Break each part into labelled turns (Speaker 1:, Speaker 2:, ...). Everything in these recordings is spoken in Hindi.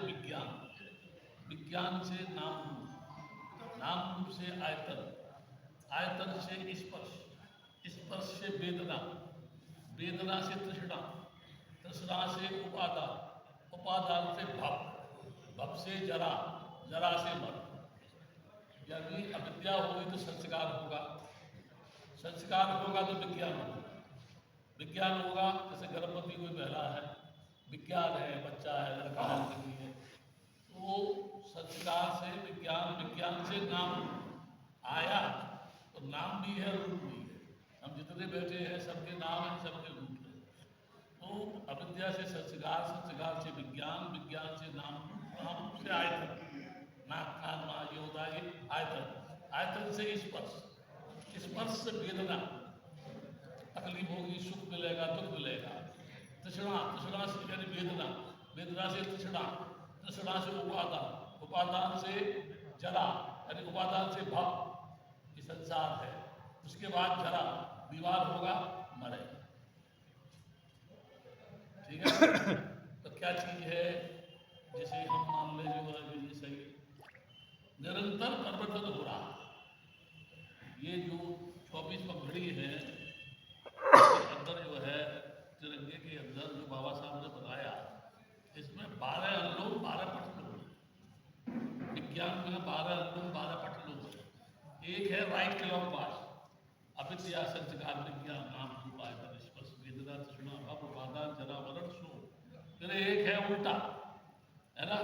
Speaker 1: विज्ञान, विज्ञान से नाम रूप, नाम रूप से आयतन, आयतन से स्पर्श, स्पर्श से वेदना, वेदना से तृष्णा, तृष्णा से उपादान, उपादान से भव, भव से जरा, जरा से मरण। यानी अविद्या होगी तो संस्कार होगा, संस्कार होगा तो विज्ञान होगा, विज्ञान होगा जैसे गर्भवती कोई महिला है, विज्ञान है, बच्चा है, लड़का है, लड़की है, तो संस्कार से विज्ञान, विज्ञान से नाम आया, तो नाम भी है रूप भी है। हम जितने बैठे हैं सबके नाम है, सबके रूप है। तो अविद्या से संस्कार, संस्कार से विज्ञान, विज्ञान से नाम रूप, नाम रूप से आयतन, नाक कान माँ ये होता है आयतन, आयतन से स्पर्श, स्पर्श से वेदना, तकलीफ होगी, सुख मिलेगा, दुख मिलेगा, तृष्णा, तृष्णा से यानी वेदना, वेदना से तृष्णा, तृष्णा से उपादान, उपादान से जरा यानी उपादान से भव, ये संसार है। उसके बाद जरा, बीमार होगा, मरेगा। ठीक है। तो क्या चीज है, जैसे हम मान ले जो सही निरंतर परिवर्तन हो रहा है। ये जो 24 पगड़ी है इसके अंदर जो है तिरंगे के अंदर जो बाबा साहब ने बताया, इसमें 12 अनुलोम 12 पटलोम, विज्ञान में 12 अनुलोम 12 पटलोम। एक है राइट क्लॉक पास, अविद्या संस्कार विज्ञान नाम रूप आयतन स्पर्श वेदना तृष्णा भव उपादान जरा मरण शोक। फिर एक है उल्टा, है ना,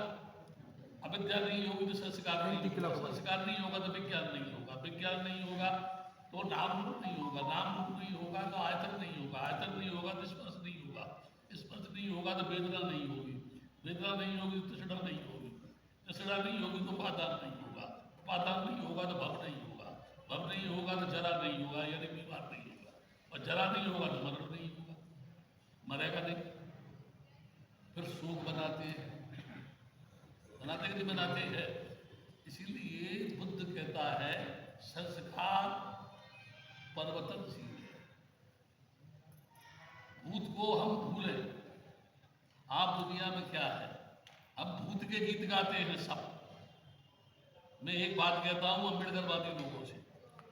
Speaker 1: अविद्या नहीं होगी तो संस्कार नहीं होगा, संस्कार नहीं होगा तो विज्ञान नहीं होगा, विज्ञान नहीं होगा तो नाम रूप नहीं होगा, नाम रूप नहीं होगा तो आयतन नहीं होगा, आयतन नहीं होगा तो स्पर्श नहीं होगा, स्पर्श नहीं होगा तो वेदना नहीं होगी, वेदना नहीं होगी तो तृष्णा नहीं होगी, तृष्णा नहीं होगी तो उपादान नहीं होगा, उपादान नहीं होगा तो भव नहीं होगा, भव नहीं होगा तो जरा नहीं होगा यानी बीमार नहीं होगा, और जरा नहीं होगा तो मरण नहीं होगा, मरेगा नहीं। फिर शोक बनाते हैं, बनाते कि नहीं बनाते हैं। इसीलिए बुद्ध कहता है संस्कार परिवर्तनशील है। भूत को हम भूलें, आप दुनिया में क्या है, हम भूत के गीत गाते हैं सब। मैं एक बात कहता हूँ अम्बेडकरवादी लोगों से,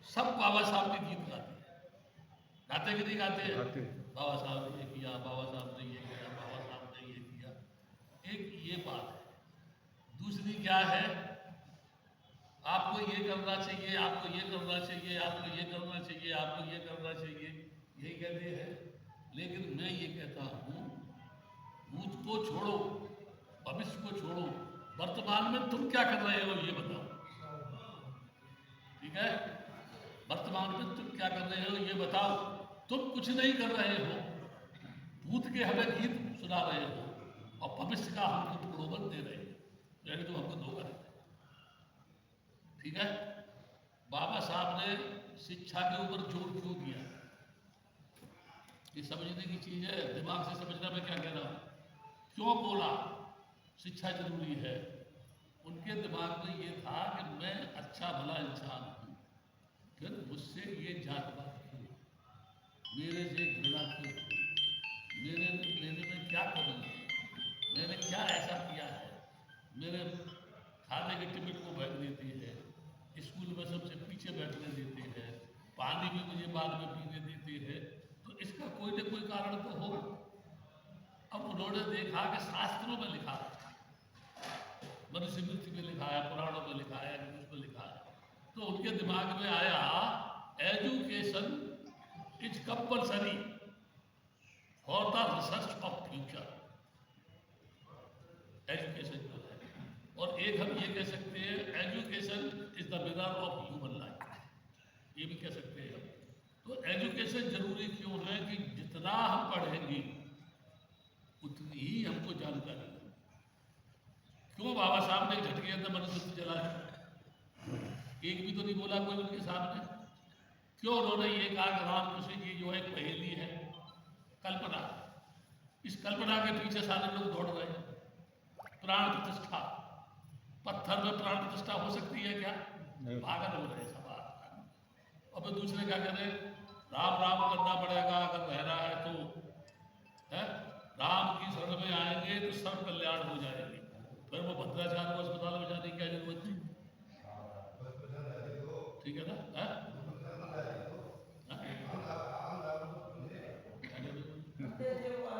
Speaker 1: सब बाबा साहब के गीत गाते हैं, गाते कि नहीं गाते हैं? बाबा साहब ने ये किया, बाबा साहब ने ये किया, बाबा साहब ने ये किया। एक ये बात है। दूसरी क्या है, आपको ये करना चाहिए, आपको ये करना चाहिए, आपको ये करना चाहिए, आपको ये करना चाहिए, यही कहते हैं। लेकिन मैं ये कहता हूँ भूत को छोड़ो, भविष्य को छोड़ो, वर्तमान में तुम क्या कर रहे हो ये बताओ। ठीक है, वर्तमान में तुम क्या कर रहे हो ये बताओ। तुम कुछ नहीं कर रहे हो, भूत के हमें गीत सुना रहे हो और भविष्य का हमको प्रलोभन दे रहे हो, यानी तुम हमको धोखा देते। ठीक है, बाबा साहब ने शिक्षा के ऊपर जोर क्यों दिया, ये समझने की चीज है, दिमाग से समझना मैं क्या कह रहा हूँ। क्यों बोला शिक्षा जरूरी है? उनके दिमाग में ये था कि मैं अच्छा भला इंसान हूँ, फिर मुझसे ये जात पात क्यों, मेरे से घृणा क्यों, मेरे में क्या कमी है, मैंने क्या ऐसा किया है, मेरे खाने के टिकट को बैठ देती है, स्कूल में सबसे पीछे बैठने देते हैं, पानी भी मुझे बाद में पीने देते हैं, तो इसका कोई न कोई कारण तो हो। अब उन्होंने देखा कि शास्त्रों में लिखा है, मनुस्मृति में लिखा है, पुराणों में लिखा है, उसमें लिखा है, तो उनके दिमाग में आया education is compulsory for the research of future. Education जो है, और एक हम ये कह सकते हैं education is the mirror of human life, ये भी कह सकते हैं हम। तो एजुकेशन जरूरी क्यों है कि जितना हम पढ़ेंगे उतनी ही हमको जानकारी है। क्यों बाबा साहब ने झटके अंदर मनुस्मृति जलाया, एक भी तो नहीं बोला कोई उनके सामने। क्यों उन्होंने ये कहा कि रामकृष्ण जी जो एक पहेली है, कल्पना, इस कल्पना के पीछे सारे लोग दौड़ रहे हैं। प्राण प्रतिष्ठा, पत्थर में प्राण प्रतिष्ठा हो सकती है क्या? पागल हो रहे सब। अब दूसरे क्या कह रहे, राम राम करना पड़ेगा अगर रहना है तो, है राम की शरण में आएंगे तो सर्व कल्याण हो जाएंगे। फिर ठीक है ना? हाँ?